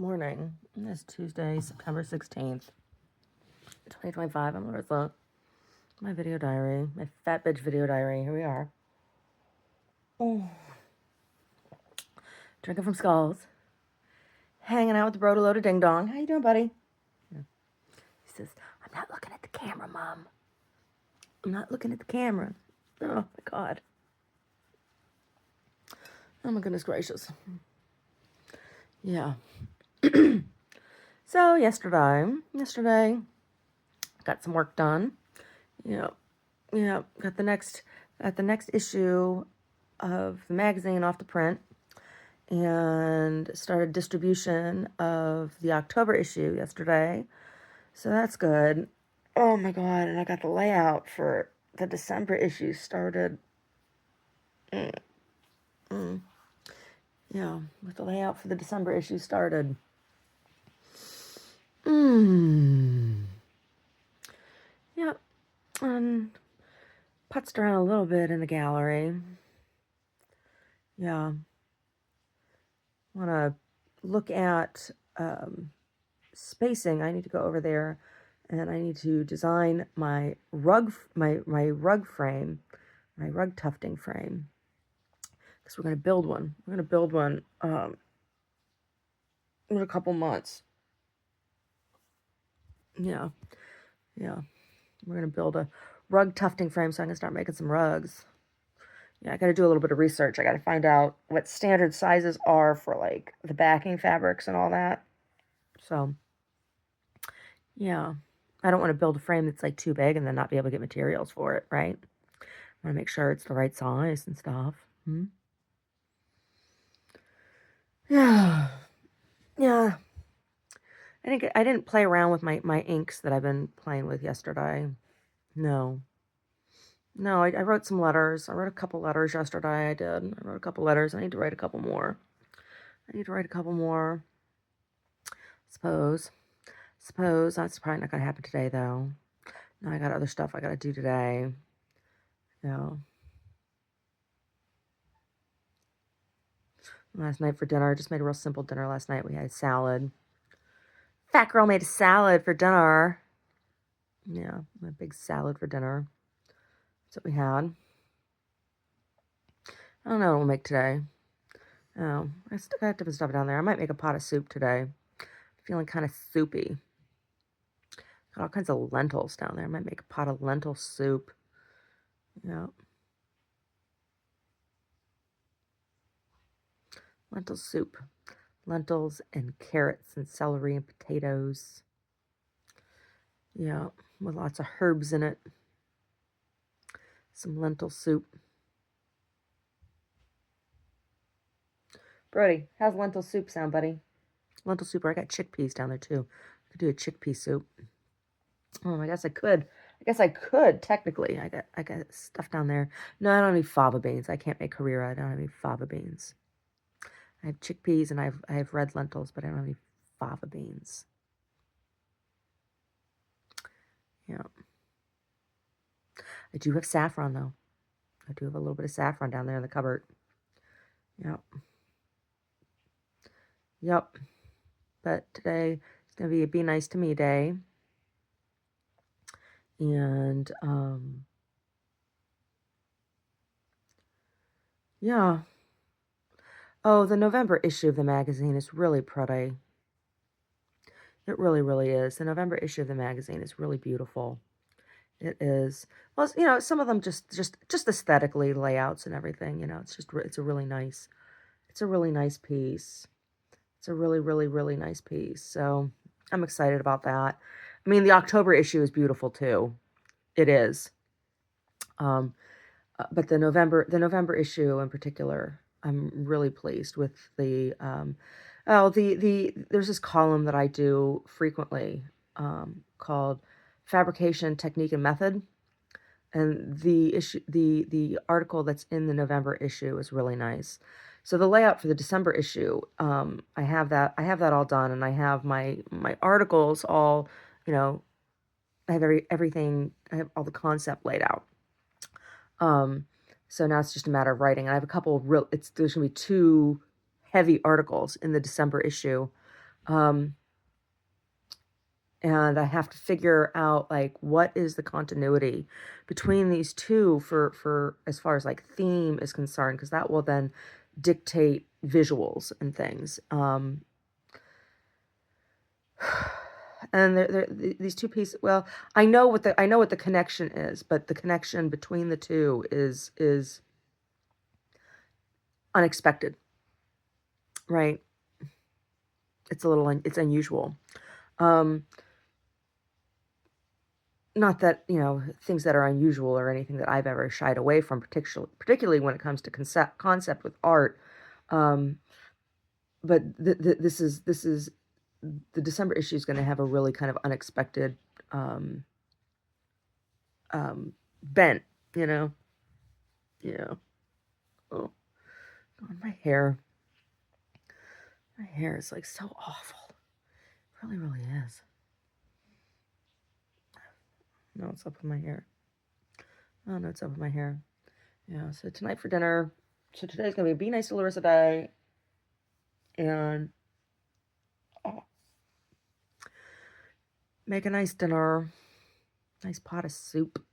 Morning. It's Tuesday, September 16th, 2025. I'm Larissa. My video diary, my fat bitch video diary. Here we are. Oh. Drinking from Skulls. Hanging out with the bro to load of ding dong. How you doing, buddy? Yeah. He says, I'm not looking at the camera, Mom. I'm not looking at the camera. Oh, my God. Oh, my goodness gracious. Yeah. So, yesterday, got some work done. Got the next issue of the magazine off the print and started distribution of the October issue yesterday. So that's good. Oh my God, and I got the layout for the December issue started. Yeah, with the layout for the December issue started. Yep. And putzed around a little bit in the gallery. Yeah. Want to look at spacing. I need to go over there and I need to design my rug frame, my rug tufting frame, because we're going to build one. We're going to build one in a couple months. Yeah. We're going to build a rug tufting frame so I can start making some rugs. Yeah, I got to do a little bit of research. I got to find out what standard sizes are for like the backing fabrics and all that. So, yeah. I don't want to build a frame that's like too big and then not be able to get materials for it, right? I want to make sure it's the right size and stuff. Yeah. I didn't play around with my inks that I've been playing with yesterday. No, I wrote some letters. I wrote a couple letters yesterday. I wrote a couple letters. I need to write a couple more. Suppose that's probably not gonna happen today though. No, I got other stuff I gotta do today. Yeah. Last night for dinner, I just made a real simple dinner last night. We had salad. Fat girl made a salad for dinner. Yeah, a big salad for dinner. That's what we had. I don't know what we'll make today. Oh, I still got different stuff down there. I might make a pot of soup today. Feeling kind of soupy. Got all kinds of lentils down there. I might make a pot of lentil soup. Yeah. Lentil soup. Lentils and carrots and celery and potatoes. Yeah, with lots of herbs in it. Some lentil soup. Brody, how's lentil soup sound, buddy? Lentil soup, or I got chickpeas down there too. I could do a chickpea soup. I guess I could. Technically. I got stuff down there. No, I don't have any fava beans. I can't make harira. I don't have any fava beans. I have chickpeas and I have red lentils, but I don't have any fava beans. Yeah. I do have saffron though. I do have a little bit of saffron down there in the cupboard. Yep. But today it's gonna be a be nice to me day. And yeah. Oh, the November issue of the magazine is really pretty. It really, really is. The November issue of the magazine is really beautiful. It is. Well, some of them just aesthetically, layouts and everything. It's a really nice piece. It's a really, really, really nice piece. So I'm excited about that. I mean, the October issue is beautiful too. It is. But the November issue in particular, I'm really pleased with the. There's this column that I do frequently called Fabrication Technique and Method, and the article that's in the November issue is really nice. So the layout for the December issue, I have that all done, and I have my articles all, I have everything. I have all the concept laid out. So now it's just a matter of writing. And I have a couple of there's gonna be 2 heavy articles in the December issue. Um, and I have to figure out like what is the continuity between these two for as far as like theme is concerned, because that will then dictate visuals and things. And these two pieces. Well, I know what the connection is, but the connection between the two is unexpected, right? It's a little it's unusual. Um, Not that, things that are unusual or anything that I've ever shied away from, particularly when it comes to concept with art. Um, but this is the December issue is going to have a really kind of unexpected um, bent, you know. Yeah. Oh, God, my hair is like so awful. It really, really is. No, it's up with my hair. Oh no, it's up with my hair. Yeah. So tonight for dinner. So today's gonna be Be Nice to Larissa Day, and oh, make a nice dinner. Nice pot of soup.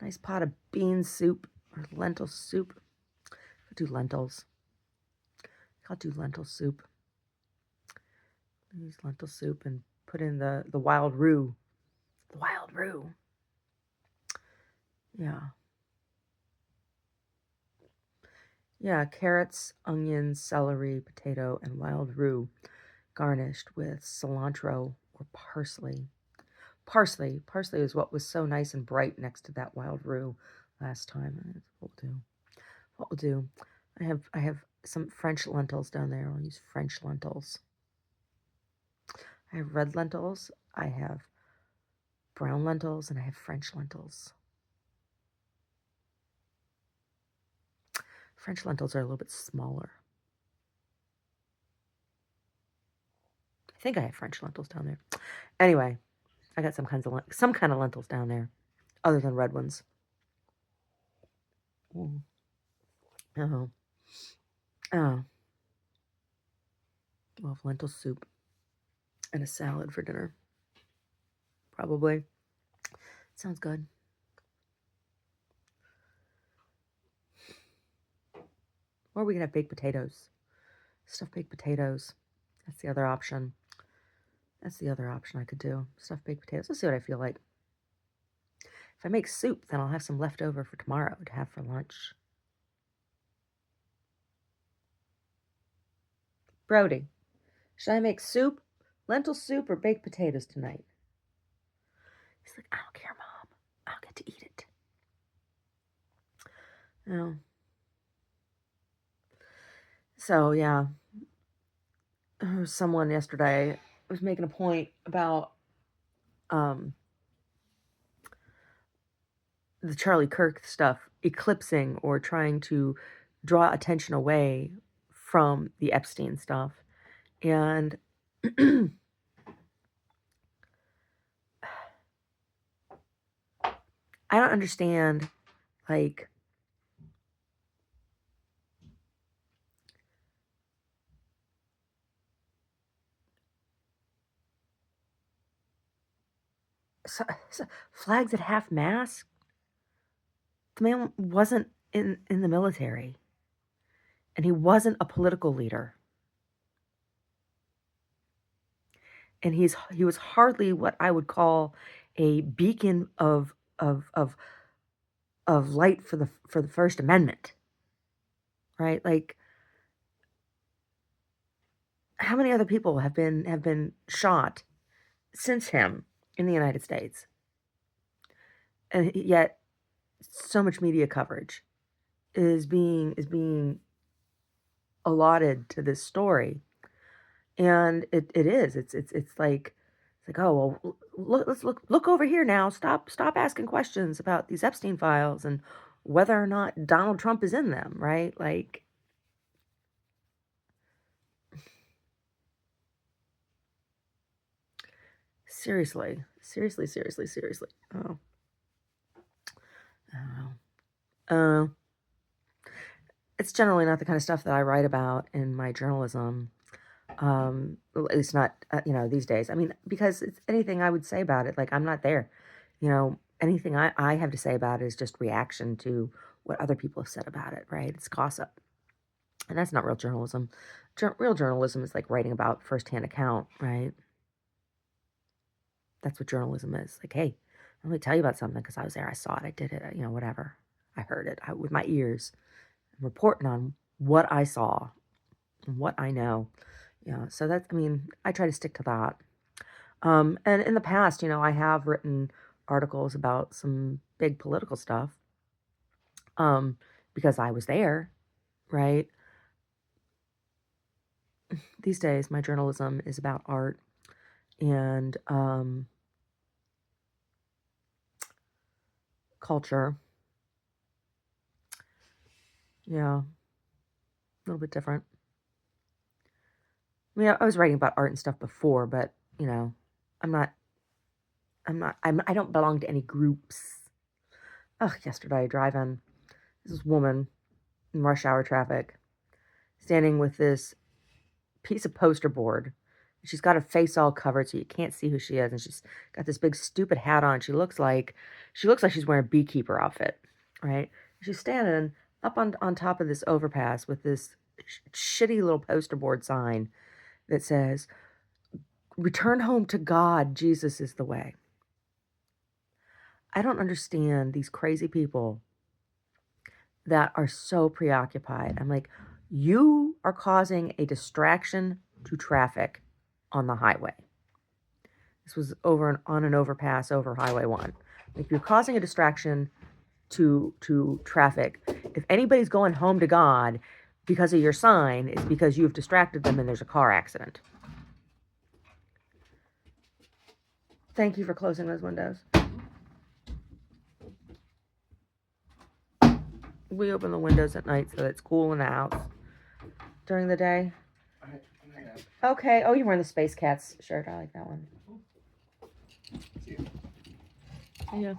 Nice pot of bean soup or lentil soup. I'll do lentils. I'll do lentil soup. Use lentil soup and put in the wild roux. The wild roux. Yeah. Yeah, carrots, onions, celery, potato, and wild roux, garnished with cilantro or parsley. Parsley is what was so nice and bright next to that wild roux last time. That's what we'll do. What we'll do. I have some French lentils down there. I'll use French lentils. I have red lentils. I have brown lentils, and I have French lentils. French lentils are a little bit smaller. I think I have French lentils down there. Anyway, I got some kind of lentils down there, other than red ones. Mm. Oh, oh, we'll have lentil soup and a salad for dinner. Probably. Sounds good. Or we can have baked potatoes. Stuffed baked potatoes. That's the other option. That's the other option I could do. Stuffed baked potatoes. Let's see what I feel like. If I make soup, then I'll have some left over for tomorrow to have for lunch. Brody, should I make soup, lentil soup, or baked potatoes tonight? He's like, I don't care, Mom. I'll get to eat it. Oh. So, yeah. Someone yesterday was making a point about the Charlie Kirk stuff eclipsing or trying to draw attention away from the Epstein stuff. And I don't understand, like, flags at half mast. The man wasn't in the military, and he wasn't a political leader, and he was hardly what I would call a beacon of light for the First Amendment, right? Like, how many other people have been shot since him in the United States, and yet so much media coverage is being allotted to this story, and it is it's like, oh well, let's look over here now. Stop asking questions about these Epstein files and whether or not Donald Trump is in them, right? Like, seriously. Oh, oh. It's generally not the kind of stuff that I write about in my journalism. At least not, these days. I mean, because it's anything I would say about it, like, I'm not there. Anything I have to say about it is just reaction to what other people have said about it, right? It's gossip. And that's not real journalism. Real journalism is like writing about firsthand account, right? That's what journalism is. Like, hey, let me tell you about something because I was there, I saw it, I did it, whatever. I heard it with my ears. I'm reporting on what I saw and what I know. So that's, I mean, I try to stick to that. And in the past, I have written articles about some big political stuff because I was there, right? These days, my journalism is about art and culture. Yeah, a little bit different. I mean, I was writing about art and stuff before, but I'm not. I don't belong to any groups. Ugh, yesterday driving, this woman in rush hour traffic, standing with this piece of poster board. She's got her face all covered so you can't see who she is, and she's got this big stupid hat on. She looks like she's wearing a beekeeper outfit, right? She's standing up on top of this overpass with this shitty little poster board sign that says, "Return home to God, Jesus is the way." I don't understand these crazy people that are so preoccupied. I'm like, you are causing a distraction to traffic on the highway. This was on an overpass over Highway 1. If you're causing a distraction to traffic, if anybody's going home to God because of your sign, it's because you've distracted them and there's a car accident. Thank you for closing those windows. We open the windows at night so it's cool in the house. During the day? Okay. Oh, you're wearing the Space Cats shirt. I like that one. Yeah.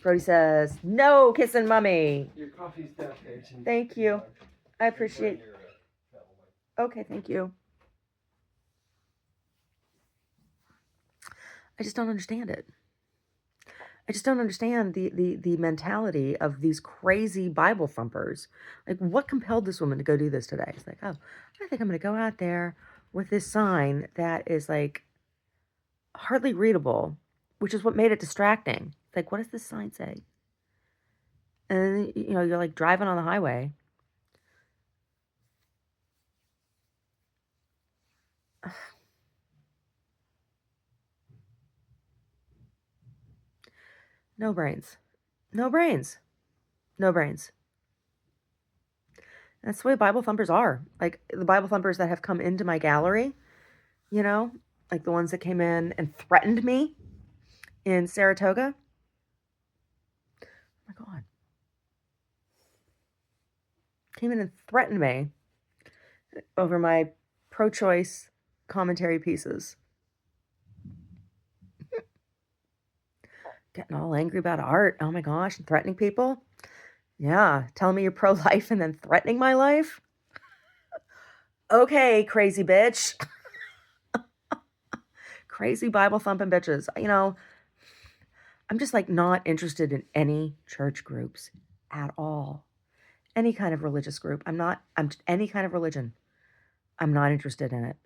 Brody says, no kissing mummy. Your coffee's down there. Thank you. I appreciate it. Okay, thank you. I just don't understand it. I just don't understand the mentality of these crazy Bible thumpers. Like, what compelled this woman to go do this today? It's like, oh, I think I'm going to go out there with this sign that is like hardly readable, which is what made it distracting. It's like, what does this sign say? And you're like driving on the highway. No brains. No brains. No brains. That's the way Bible thumpers are. Like the Bible thumpers that have come into my gallery, like the ones that came in and threatened me in Saratoga. Oh my God. Came in and threatened me over my pro-choice commentary pieces. Getting all angry about art. Oh my gosh, and threatening people. Yeah, telling me you're pro-life and then threatening my life. Okay, crazy bitch. Crazy Bible thumping bitches. I'm just like not interested in any church groups at all. Any kind of religious group. I'm any kind of religion. I'm not interested in it.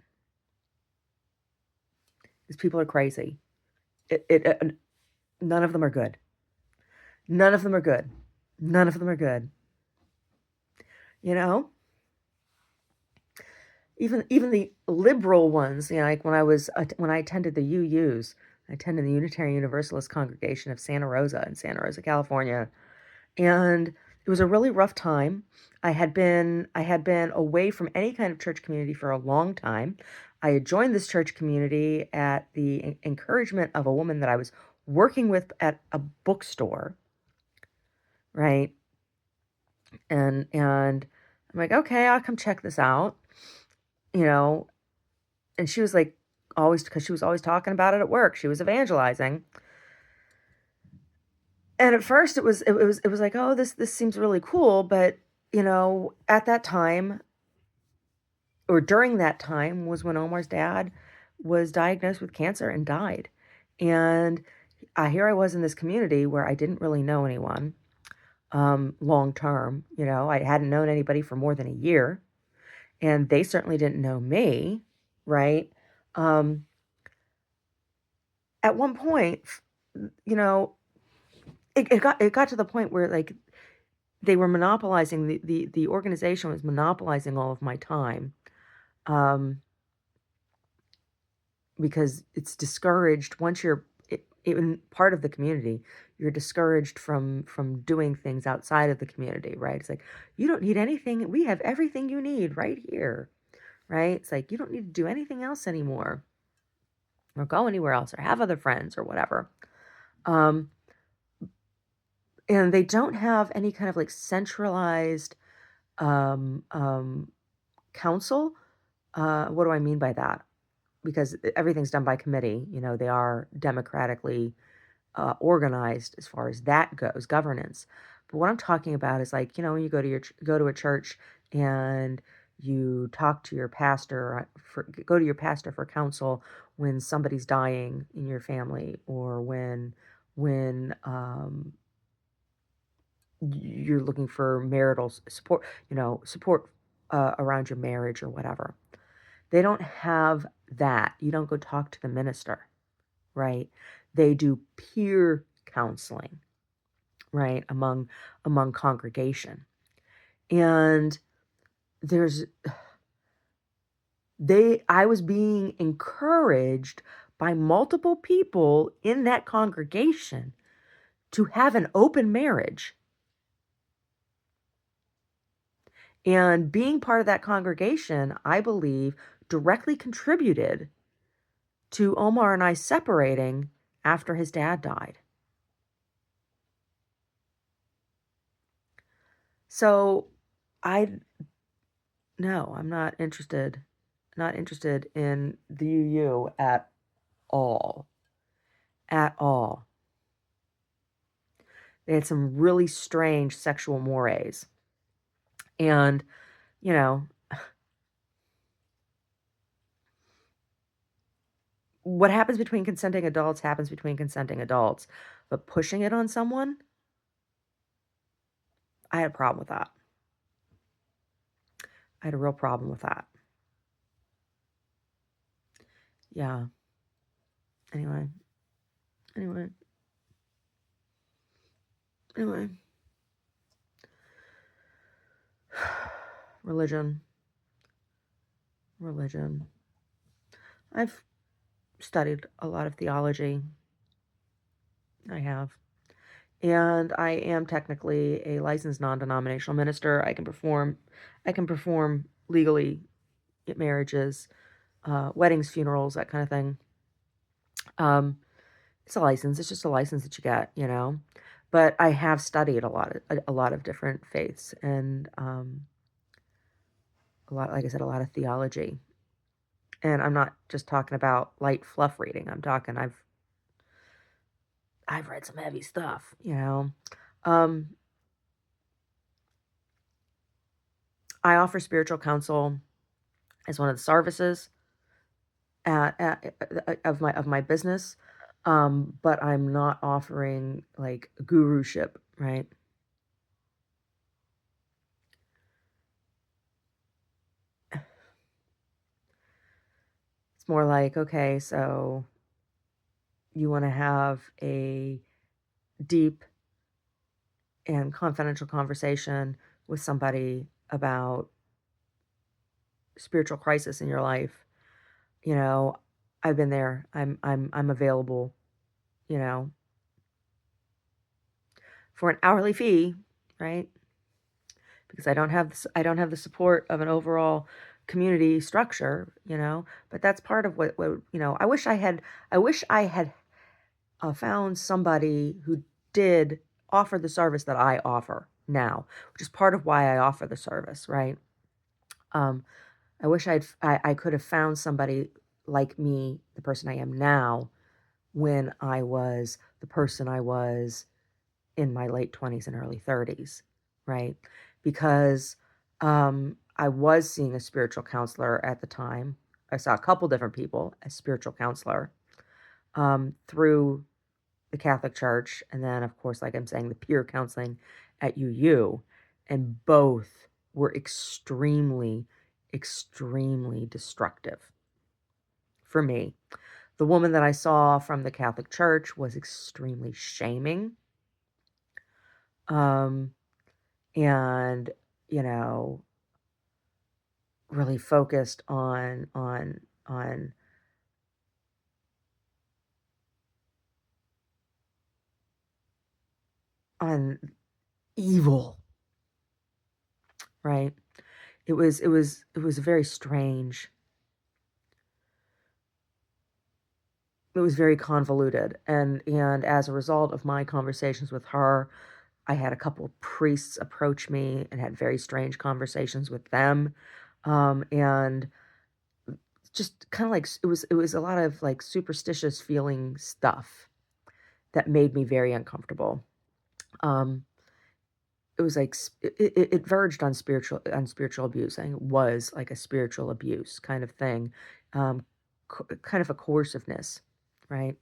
These people are crazy. None of them are good. None of them are good. None of them are good. Even the liberal ones, like when I attended the UUs, I attended the Unitarian Universalist Congregation of Santa Rosa in Santa Rosa, California, and it was a really rough time. I had been away from any kind of church community for a long time. I had joined this church community at the encouragement of a woman that I was working with at a bookstore, right? And I'm like, okay, I'll come check this out, and she was like, always, because she was always talking about it at work. She was evangelizing. And at first it was like, oh, this seems really cool, but at that time or during that time was when Omar's dad was diagnosed with cancer and died. And here I was in this community where I didn't really know anyone long term. You know, I hadn't known anybody for more than a year, and they certainly didn't know me, right? Um, at one point, you know, it got to the point where like they were monopolizing the organization was monopolizing all of my time. Um, because it's discouraged once you're even part of the community, you're discouraged from doing things outside of the community, right? It's like you don't need anything, we have everything you need right here, right? It's like you don't need to do anything else anymore or go anywhere else or have other friends or whatever. um and they don't have any kind of like centralized um um council. What do I mean by that? Because everything's done by committee, you know, they are democratically organized as far as that goes, governance. But what I'm talking about is like, you know, when you go to go to a church and you talk to your pastor go to your pastor for counsel when somebody's dying in your family, or when you're looking for marital support, you know, support around your marriage or whatever. They don't have that. You don't go talk to the minister, right? They do peer counseling, right, among congregation. And there's they I was being encouraged by multiple people in that congregation to have an open marriage. And being part of that congregation, I believe, directly contributed to Omar and I separating after his dad died. So I no, I'm not interested in the UU at all. At all. They had some really strange sexual mores. And, you know, what happens between consenting adults happens between consenting adults. But pushing it on someone, I had a problem with that. I had a real problem with that. Yeah. Anyway. Anyway. Anyway. Religion. Religion. I've studied a lot of theology. I have. And I am technically a licensed non-denominational minister. I can perform legally at marriages, weddings, funerals, that kind of thing. Um, it's a license. It's just a license that you get, you know. But I have studied a lot of different faiths, and a lot, like I said, a lot of theology. And I'm not just talking about light fluff reading. I'm talking I've read some heavy stuff, you know. Um, I offer spiritual counsel as one of the services of my business, but I'm not offering like guruship, right? It's more like, okay, so you want to have a deep and confidential conversation with somebody about spiritual crisis in your life. You know, I've been there. I'm available, you know, for an hourly fee, right? Because I don't have the support of an overall community structure, you know. But that's part of what you know. I wish I had found somebody who did offer the service that I offer now, which is part of why I offer the service, right? Um, I wish I could have found somebody like me, the person I am now, when I was the person I was in my late 20s and early 30s, right? Because I was seeing a spiritual counselor at the time. I saw a couple different people, a spiritual counselor, through the Catholic Church, and then, of course, like I'm saying, the peer counseling at UU, and both were extremely, extremely destructive for me. The woman that I saw from the Catholic Church was extremely shaming, um, and, you know, really focused on on evil, right? It was very strange. It was very convoluted, and as a result of my conversations with her, I had a couple of priests approach me and had very strange conversations with them, and just kinda like it was a lot of, like, superstitious feeling stuff that made me very uncomfortable. Um, it was like it verged on spiritual abuse, and it was like a spiritual abuse kind of thing, um, kind of a coerciveness, right?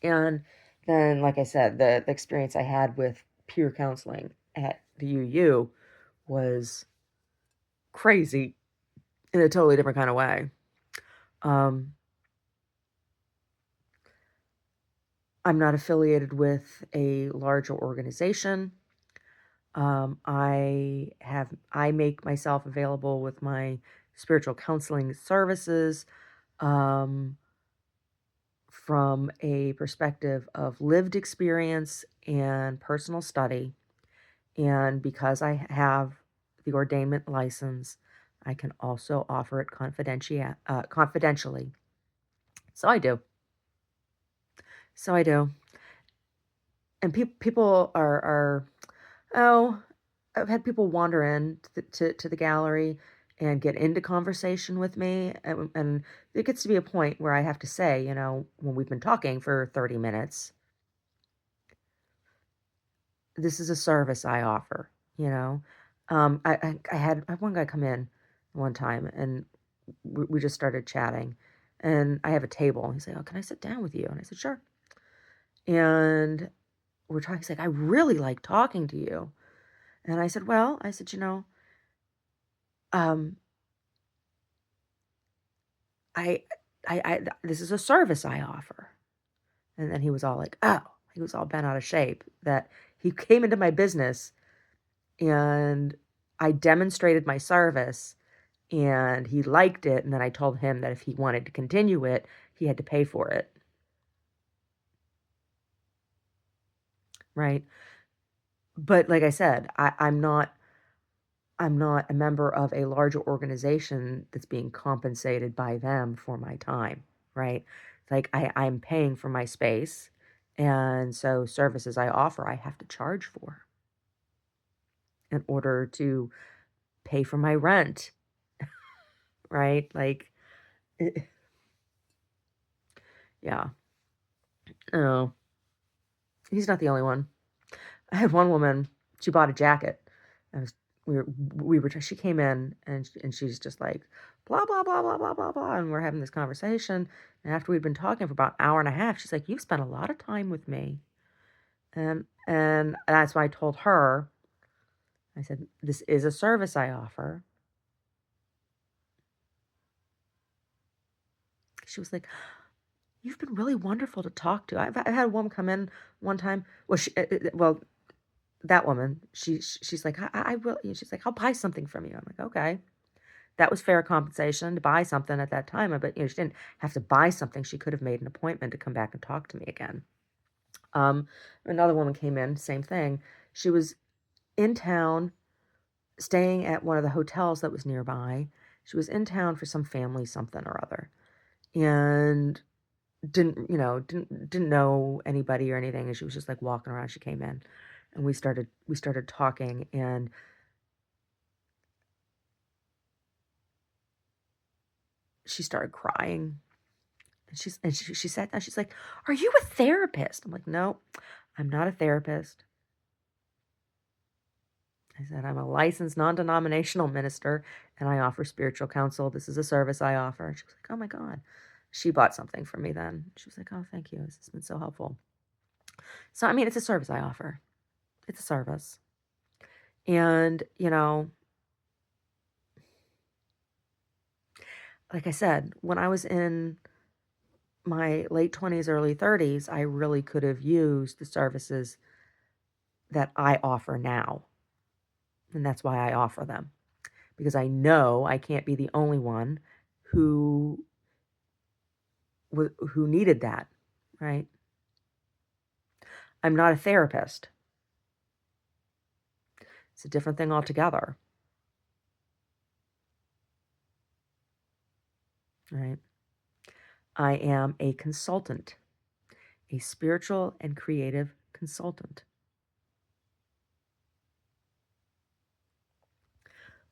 And then, like I said, the experience I had with peer counseling at the UU was crazy in a totally different kind of way. Um, I'm not affiliated with a larger organization. I make myself available with my spiritual counseling services um, from a perspective of lived experience and personal study. And because I have the ordainment license, I can also offer it confidentially. So I do. So I do. And people are oh, I've had people wander in to the gallery and get into conversation with me, and it gets to be a point where I have to say, when we've been talking for 30 minutes, this is a service I offer, you know? I had one guy come in one time, and we just started chatting, and I have a table. He's like, "Oh, can I sit down with you?" And I said, "Sure." And we're talking. He's like, "I really like talking to you." And I said, "Well," I said, um, I, this is a service I offer." And then he was all like, "Oh," he was all bent out of shape that he came into my business and I demonstrated my service and he liked it. And then I told him that if he wanted to continue it, he had to pay for it. Right. But like I said, I'm not a member of a larger organization that's being compensated by them for my time, right? Like I'm paying for my space, and so services I offer, I have to charge for in order to pay for my rent, right? Like, it, yeah. Oh, he's not the only one. I had one woman, she bought a jacket. I was we were she came in and she's just like blah blah blah blah blah blah blah and we're having this conversation and after we'd been talking for about an hour and a half, she's like, "You've spent a lot of time with me." And that's why I told her, I said, "This is a service I offer." She was like, "You've been really wonderful to talk to." I had a woman come in one time. Well, that woman, she's like, I will. She's like, "I'll buy something from you." I'm like, "Okay." That was fair compensation to buy something at that time, but, she didn't have to buy something, she could have made an appointment to come back and talk to me again. Um, Another woman came in, same thing. She was in town, staying at one of the hotels that was nearby. She was in town for some family something or other, and didn't know anybody or anything, and she was just, like, walking around. She came in, and we started talking, and she started crying. And she sat down, she's like, "Are you a therapist?" I'm like, "No, I'm not a therapist." I said, "I'm a licensed non-denominational minister and I offer spiritual counsel. This is a service I offer." She was like, "Oh my God." She bought something from me then. She was like, "Oh, thank you. This has been so helpful." So, I mean, it's a service I offer. It's a service. And, like I said, when I was in my late 20s, early 30s, I really could have used the services that I offer now. And that's why I offer them, because I know I can't be the only one who who needed that, right? I'm not a therapist. It's a different thing altogether, right? I am a consultant, a spiritual and creative consultant.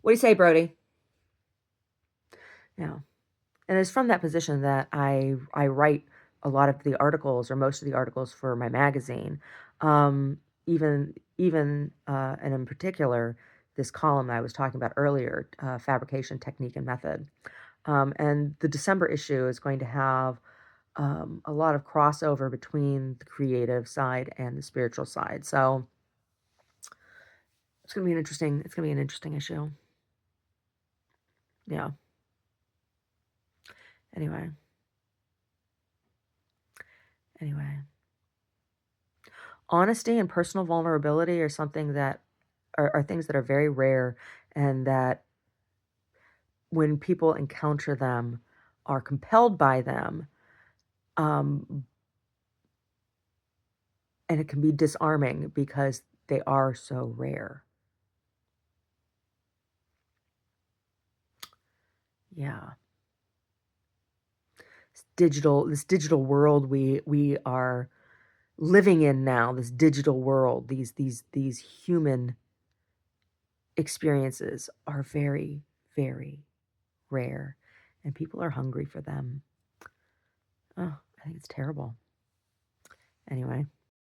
What do you say, Brody? Yeah. And it's from that position that I write a lot of the articles or most of the articles for my magazine. Even and in particular, this column I was talking about earlier, fabrication technique and method. And the December issue is going to have a lot of crossover between the creative side and the spiritual side. So it's gonna be an interesting. It's gonna be an interesting issue. Yeah. Anyway. Anyway. Honesty and personal vulnerability are something that are things that are very rare, and that when people encounter them, are compelled by them, um, and it can be disarming because they are so rare. Yeah. This digital world we are living in now, this digital world, these human experiences are very, very rare, and people are hungry for them. Oh, I think it's terrible. Anyway.